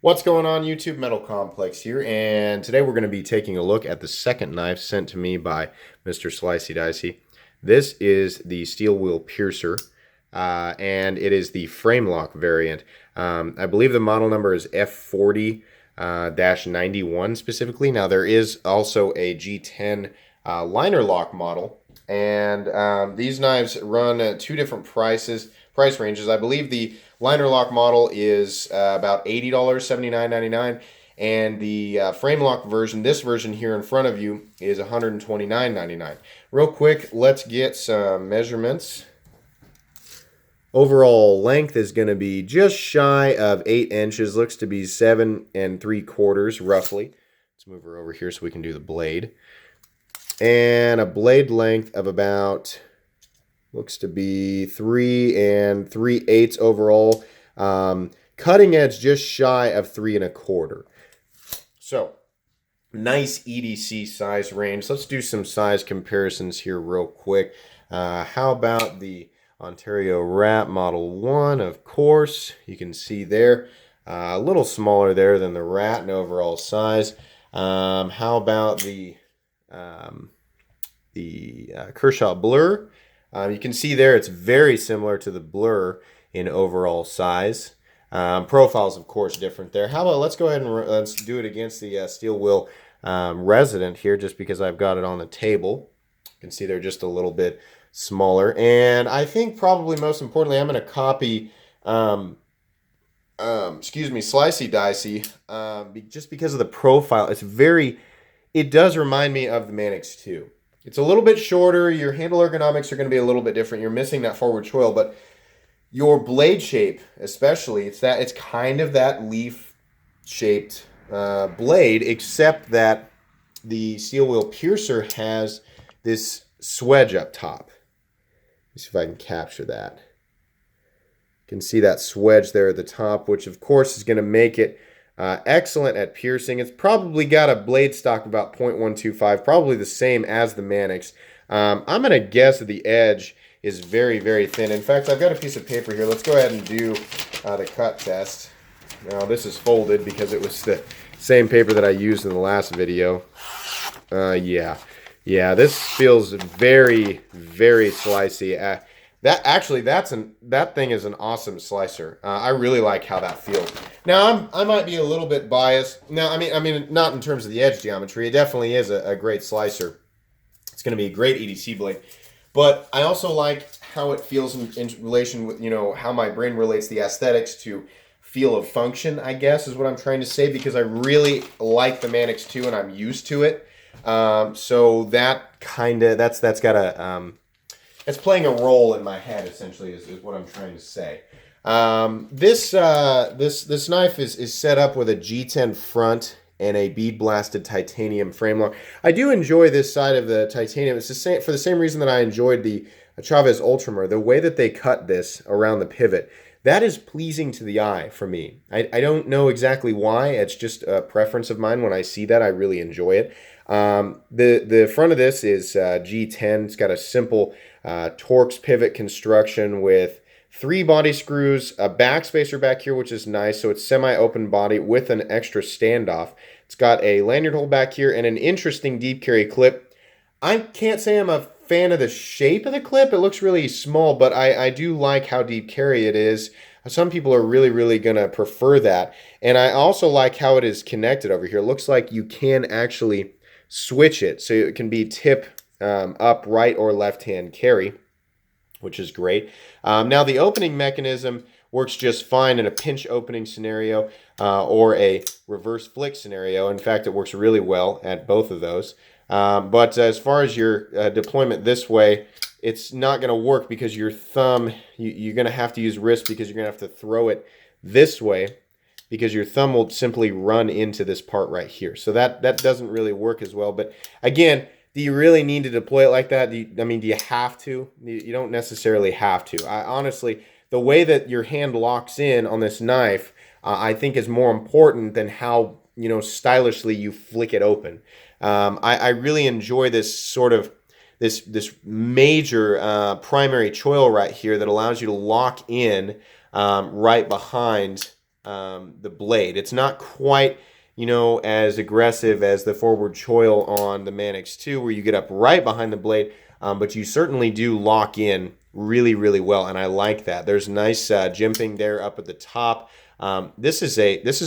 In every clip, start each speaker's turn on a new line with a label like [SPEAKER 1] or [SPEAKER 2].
[SPEAKER 1] What's going on, YouTube? Metal Complex here, and today we're going to be taking a look at the second knife sent to me by Mr. Slicey Dicey. This is the steel wheel piercer, and it is the Framelock variant. I believe the model number is F40-91 specifically. Now there is also a G10 liner lock model, and these knives run at two different price ranges. I believe the liner lock model is about $80, $79.99, and the frame lock version, this version here in front of you, is $129.99. Real quick, let's get some measurements. Overall length is going to be just shy of 8 inches. Looks to be 7 3/4 roughly. Let's move her over here so we can do the blade. And a blade length of about, looks to be 3 3/8 overall. Cutting edge just shy of 3 1/4. So, nice EDC size range. Let's do some size comparisons here real quick. How about the Ontario Rat Model 1? Of course, you can see there, a little smaller there than the Rat in overall size. How about the Kershaw Blur? You can see there it's very similar to the Blur in overall size. Profile's of course different there. How about let's go ahead and let's do it against the Steel Wheel Resident here, just because I've got it on the table. You can see they're just a little bit smaller. And I think probably most importantly, I'm going to copy, Slicey Dicey, just because of the profile. It does remind me of the Manix 2. It's a little bit shorter. Your handle ergonomics are going to be a little bit different. You're missing that forward choil, but your blade shape, especially, it's kind of that leaf-shaped blade, except that the steel wheel piercer has this swedge up top. Let's see if I can capture that. You can see that swedge there at the top, which of course is going to make it excellent at piercing. It's probably got a blade stock about 0.125, probably the same as the Manix. I'm going to guess that the edge is very, very thin. In fact, I've got a piece of paper here. Let's go ahead and do the cut test. Now, this is folded because it was the same paper that I used in the last video. Yeah, this feels very, very slicey. That thing is an awesome slicer. I really like how that feels. Now I might be a little bit biased. Now I mean not in terms of the edge geometry. It definitely is a great slicer. It's going to be a great EDC blade. But I also like how it feels in relation with, how my brain relates the aesthetics to feel of function, I guess is what I'm trying to say, because I really like the Manix 2 and I'm used to it. So that that's got a it's playing a role in my head, essentially, is what I'm trying to say. This knife is set up with a G10 front and a bead blasted titanium frame lock. I do enjoy this side of the titanium. It's the same for the same reason that I enjoyed the Chavez Ultramar. The way that they cut this around the pivot, that is pleasing to the eye for me. I don't know exactly why. It's just a preference of mine. When I see that, I really enjoy it. The front of this is G10. It's got a simple Torx pivot construction with 3 body screws, a backspacer back here, which is nice. So it's semi-open body with an extra standoff. It's got a lanyard hole back here and an interesting deep carry clip. I can't say I'm a fan of the shape of the clip. It looks really small, but I do like how deep carry it is. Some people are really, really going to prefer that. And I also like how it is connected over here. It looks like you can actually switch it. So it can be tip up, right, or left-hand carry, which is great. Now the opening mechanism works just fine in a pinch opening scenario or a reverse flick scenario. In fact, it works really well at both of those. But as far as your deployment this way, it's not going to work because your thumb, you're going to have to use wrist, because you're going to have to throw it this way, because your thumb will simply run into this part right here. So that doesn't really work as well. But again, do you really need to deploy it like that? Do you have to? You don't necessarily have to. Honestly, the way that your hand locks in on this knife, I think is more important than how, stylishly you flick it open. I really enjoy this sort of, this major primary choil right here that allows you to lock in right behind the blade. It's not quite, as aggressive as the forward choil on the Man X2, where you get up right behind the blade, but you certainly do lock in really, really well, and I like that. There's nice jimping there up at the top. This is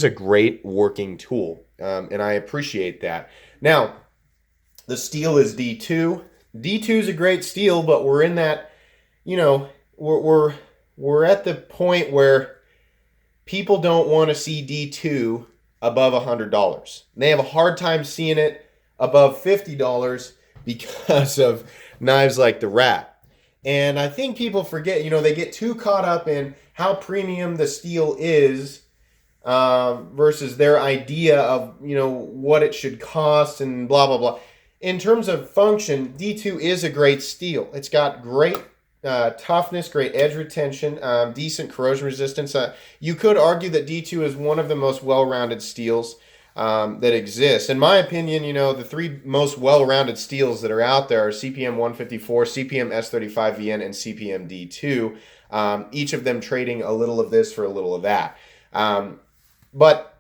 [SPEAKER 1] a great working tool, and I appreciate that. Now, the steel is D2. D2 is a great steel, but we're in that, we're at the point where people don't want to see D2 above $100. They have a hard time seeing it above $50 because of knives like the Rat. And I think people forget, they get too caught up in how premium the steel is versus their idea of, what it should cost and blah, blah, blah. In terms of function, D2 is a great steel. It's got great toughness, great edge retention, decent corrosion resistance. You could argue that D2 is one of the most well-rounded steels that exists. In my opinion, the three most well-rounded steels that are out there are CPM 154, CPM S35VN, and CPM D2, each of them trading a little of this for a little of that. But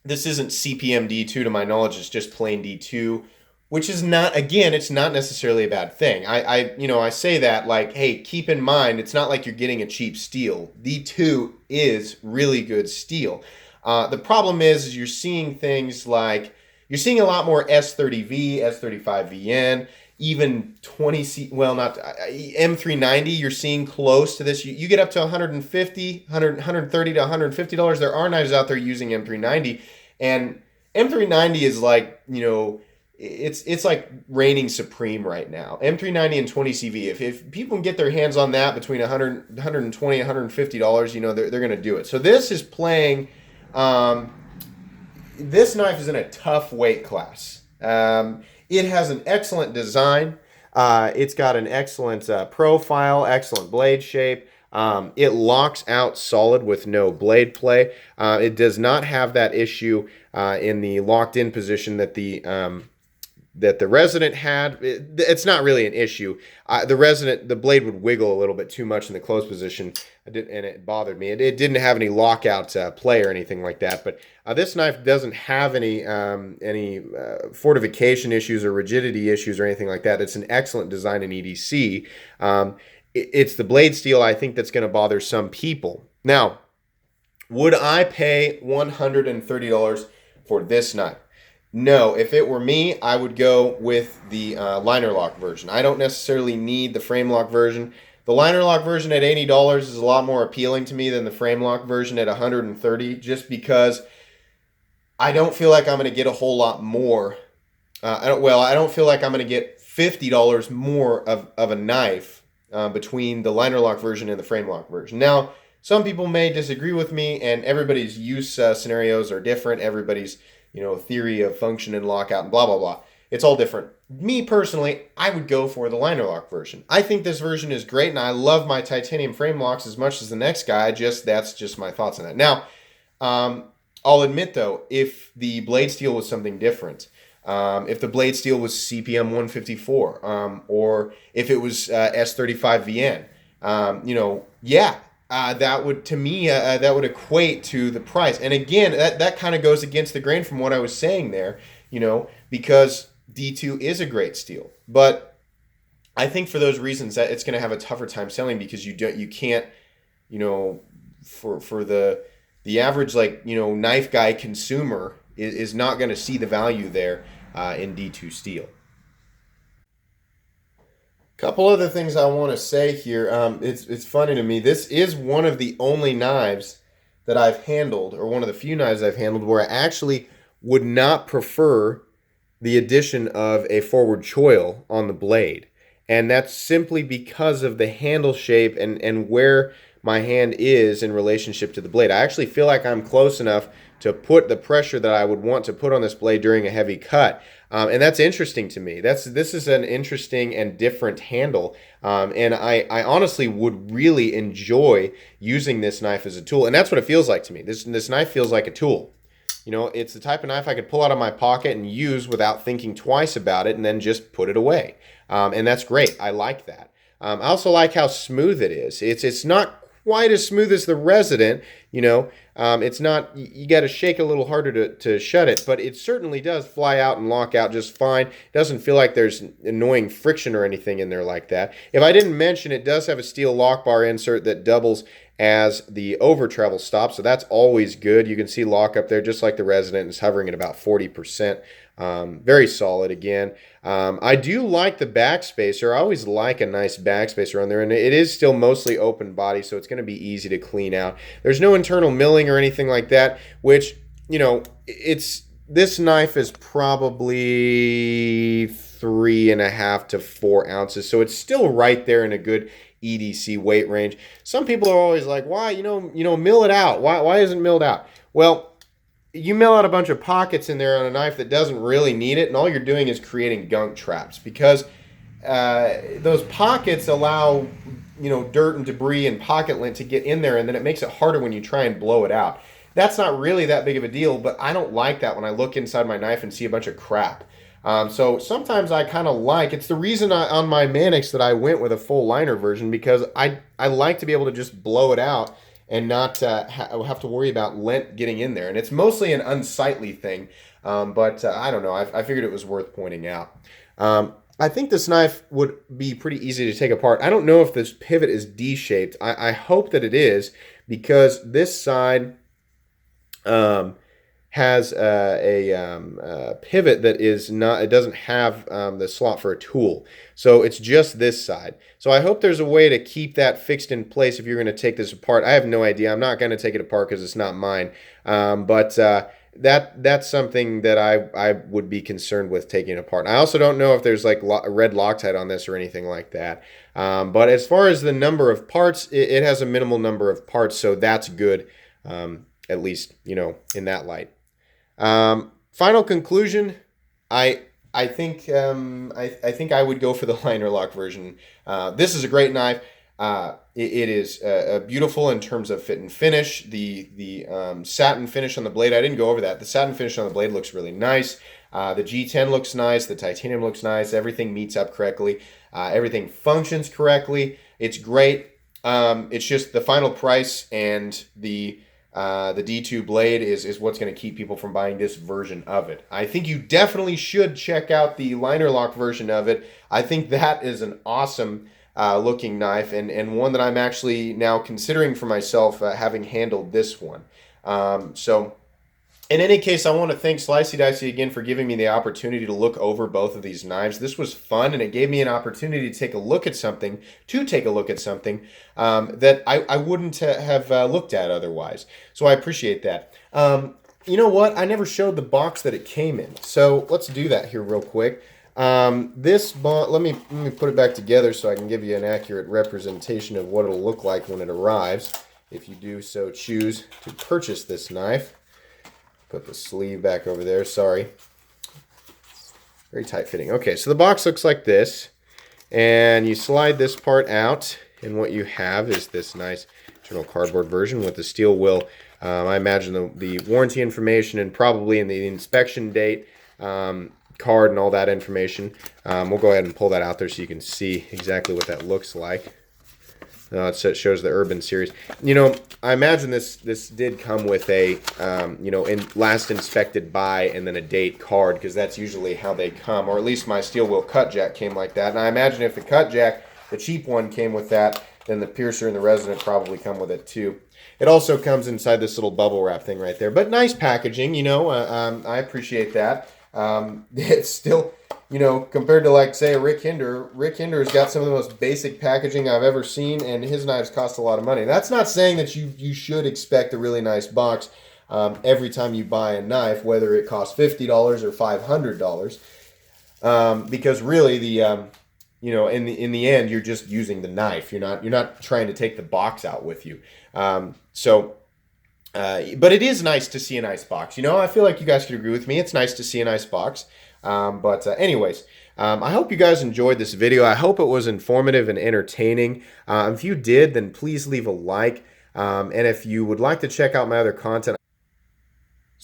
[SPEAKER 1] this isn't CPM D2 to my knowledge, it's just plain D2, which is not, again, it's not necessarily a bad thing. I say that like, hey, keep in mind, it's not like you're getting a cheap steel. D2 is really good steel. The problem is you're seeing things like, you're seeing a lot more S30V, S35VN, even 20C, well, not M390, you're seeing close to this. You get up to $150, $130 to $150. There are knives out there using M390, and M390 is like, it's like reigning supreme right now. M390 and 20CV. If people can get their hands on that between $120, $150, they're going to do it. So this is playing. This knife is in a tough weight class. It has an excellent design. It's got an excellent profile, excellent blade shape. It locks out solid with no blade play. It does not have that issue in the locked in position that the Resident had. It's not really an issue. The blade would wiggle a little bit too much in the closed position, and it bothered me. It didn't have any lockout play or anything like that. But this knife doesn't have any fortification issues or rigidity issues or anything like that. It's an excellent design in EDC. It's the blade steel, I think, that's going to bother some people. Now, would I pay $130 for this knife? No, if it were me, I would go with the liner lock version. I don't necessarily need the Framelock version. The liner lock version at $80 is a lot more appealing to me than the Framelock version at $130, just because I don't feel like I'm going to get a whole lot more. I don't feel like I'm going to get $50 more of a knife between the liner lock version and the Framelock version. Now, some people may disagree with me, and everybody's use scenarios are different. Everybody's theory of function and lockout and blah, blah, blah. It's all different. Me personally, I would go for the liner lock version. I think this version is great, and I love my titanium frame locks as much as the next guy. That's just my thoughts on that. Now, I'll admit, though, if the blade steel was something different, if the blade steel was CPM 154, or if it was S35VN, that would, to me, that would equate to the price. And again, that kind of goes against the grain from what I was saying there, because D2 is a great steel. But I think for those reasons that it's going to have a tougher time selling, because you can't, for the average, knife guy consumer is not going to see the value there in D2 steel. Couple other things I want to say here. It's funny to me. This is one of the only knives that I've handled, or one of the few knives I've handled, where I actually would not prefer the addition of a forward choil on the blade. And that's simply because of the handle shape and where my hand is in relationship to the blade. I actually feel like I'm close enough to put the pressure that I would want to put on this blade during a heavy cut. And that's interesting to me. This is an interesting and different handle. And I honestly would really enjoy using this knife as a tool. And that's what it feels like to me. This knife feels like a tool. It's the type of knife I could pull out of my pocket and use without thinking twice about it, and then just put it away. And that's great. I like that. I also like how smooth it is. It's not quite as smooth as the Resident. It's not, you got to shake a little harder to shut it, but it certainly does fly out and lock out just fine. It doesn't feel like there's annoying friction or anything in there like that. If I didn't mention, it does have a steel lock bar insert that doubles as the over travel stop, so that's always good. You can see lock up there just like the Resident is hovering at about 40%. Very solid again. I do like the backspacer. I always like a nice backspacer on there, and it is still mostly open body, so it's going to be easy to clean out. There's no internal milling or anything like that, which, this knife is probably 3.5 to 4 ounces, so it's still right there in a good EDC weight range. Some people are always like, why, mill it out. Why isn't it milled out? Well, you mill out a bunch of pockets in there on a knife that doesn't really need it, and all you're doing is creating gunk traps, because those pockets allow dirt and debris and pocket lint to get in there, and then it makes it harder when you try and blow it out. That's not really that big of a deal, but I don't like that when I look inside my knife and see a bunch of crap. So sometimes I kind of it's the reason on my Manix that I went with a full liner version, because I like to be able to just blow it out and not have to worry about lint getting in there. And it's mostly an unsightly thing, but I don't know. I figured it was worth pointing out. I think this knife would be pretty easy to take apart. I don't know if this pivot is D-shaped. I hope that it is, because this side has a pivot that is not, it doesn't have the slot for a tool. So it's just this side. So I hope there's a way to keep that fixed in place if you're going to take this apart. I have no idea. I'm not going to take it apart because it's not mine. But that's something that I would be concerned with taking apart. I also don't know if there's like red Loctite on this or anything like that. But as far as the number of parts, it has a minimal number of parts, so that's good, at least, in that light. Final conclusion, I think I would go for the liner lock version. This is a great knife. It is beautiful in terms of fit and finish. The satin finish on the blade, I didn't go over that. The satin finish on the blade looks really nice. The G10 looks nice. The titanium looks nice. Everything meets up correctly. Everything functions correctly. It's great. It's just the final price, and the D2 blade is what's going to keep people from buying this version of it. I think you definitely should check out the liner lock version of it. I think that is an awesome looking knife, and one that I'm actually now considering for myself, having handled this one. So in any case, I want to thank Slicey Dicey again for giving me the opportunity to look over both of these knives. This was fun, and it gave me an opportunity to take a look at something that I wouldn't have looked at otherwise. So I appreciate that. You know what? I never showed the box that it came in. So let's do that here real quick. This box, let me put it back together so I can give you an accurate representation of what it'll look like when it arrives, if you do so choose to purchase this knife. Put the sleeve back over there, sorry. Very tight fitting. Okay, so the box looks like this, and you slide this part out, and what you have is this nice internal cardboard version with the steel wheel. I imagine the warranty information, and probably in the inspection date card and all that information. We'll go ahead and pull that out there so you can see exactly what that looks like. It shows the Urban series. I imagine this did come with a, last inspected by and then a date card, because that's usually how they come, or at least my steel wheel cut jack came like that. And I imagine if the cut jack, the cheap one, came with that, then the piercer and the Resident probably come with it too. It also comes inside this little bubble wrap thing right there, but nice packaging. I appreciate that. It's still, compared to, like, say, a Rick Hinder's got some of the most basic packaging I've ever seen, and his knives cost a lot of money. That's not saying that you should expect a really nice box every time you buy a knife, whether it costs $50 or $500, because really in the end, you're just using the knife. You're not trying to take the box out with you. But it is nice to see a nice box. I feel like you guys could agree with me. It's nice to see a nice box. Anyways, I hope you guys enjoyed this video. I hope it was informative and entertaining. If you did, then please leave a like. And if you would like to check out my other content,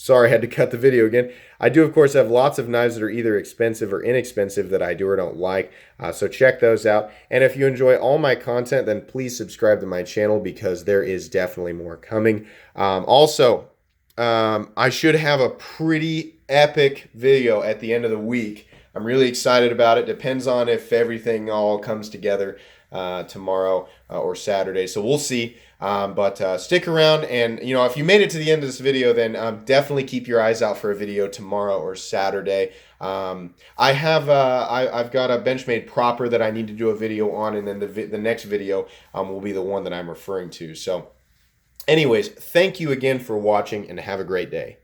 [SPEAKER 1] Sorry, I had to cut the video again. I do, of course, have lots of knives that are either expensive or inexpensive that I do or don't like. So check those out. And if you enjoy all my content, then please subscribe to my channel because there is definitely more coming. I should have a pretty epic video at the end of the week. I'm really excited about it. Depends on if everything all comes together tomorrow or Saturday. So we'll see. But stick around, and if you made it to the end of this video, then definitely keep your eyes out for a video tomorrow or Saturday. I've got a Benchmade proper that I need to do a video on, and then the next video will be the one that I'm referring to. So anyways, thank you again for watching, and have a great day.